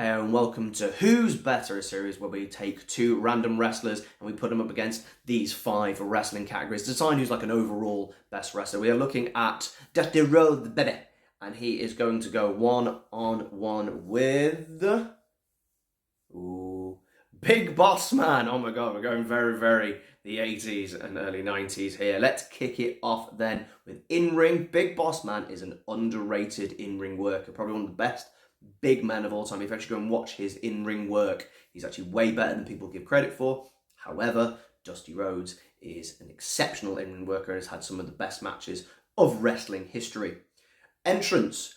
and welcome to Who's Better, a series where we take two random wrestlers and we put them up against these 5 wrestling categories to decide who's like an overall best wrestler. We are looking at Dusty Rhodes, baby, and he is going to go 1-on-1 with Bigg Bossman. Oh my god, we're going very the 80s and early 90s here. Let's kick it off then with in-ring. Bigg Bossman is an underrated in-ring worker, probably one of the best big men of all time. If you actually go and watch his in-ring work, he's actually way better than people give credit for. However, Dusty Rhodes is an exceptional in-ring worker and has had some of the best matches of wrestling history. Entrance.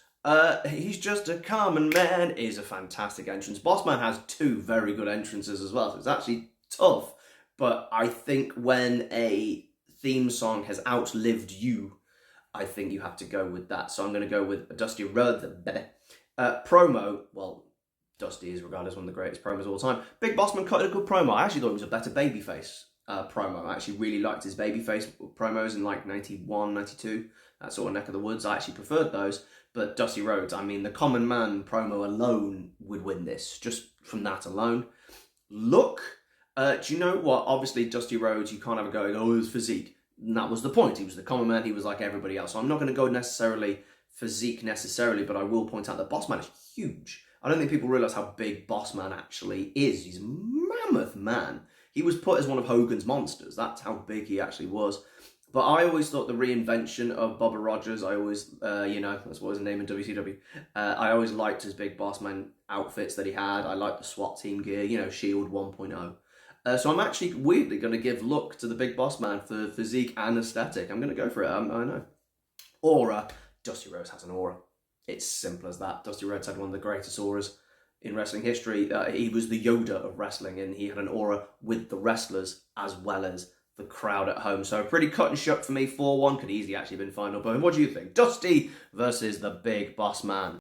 He's just a common man is a fantastic entrance. Bossman has 2 very good entrances as well, so it's actually tough. But I think when a theme song has outlived you, I think you have to go with that. So I'm going to go with Dusty Rhodes, baby. Promo, well, Dusty is regarded as one of the greatest promos of all time. Bigg Bossman cut a good promo. I actually thought it was a better babyface promo. I actually really liked his babyface promos in like 91, 92, that sort of neck of the woods. I actually preferred those. But Dusty Rhodes, I mean, the common man promo alone would win this, just from that alone. Look, do you know what? Obviously, Dusty Rhodes, you can't have a going, oh, his physique. And that was the point. He was the common man. He was like everybody else. So I'm not going to go necessarily physique necessarily, but I will point out that Bossman is huge. I don't think people realise how big Bossman actually is. He's a mammoth man. He was put as one of Hogan's monsters. That's how big he actually was. But I always thought the reinvention of Bubba Rogers, I always, that's what his name in WCW. I always liked his Bigg Bossman outfits that he had. I liked the SWAT team gear, Shield 1.0. So I'm actually weirdly going to give look to the Bigg Bossman for physique and aesthetic. I'm going to go for it. I know. Aura. Dusty Rhodes has an aura. It's simple as that. Dusty Rhodes had one of the greatest auras in wrestling history. He was the Yoda of wrestling, and he had an aura with the wrestlers as well as the crowd at home. So pretty cut and shut for me. 4-1 could easily actually have been final. But what do you think? Dusty versus the Bigg Bossman.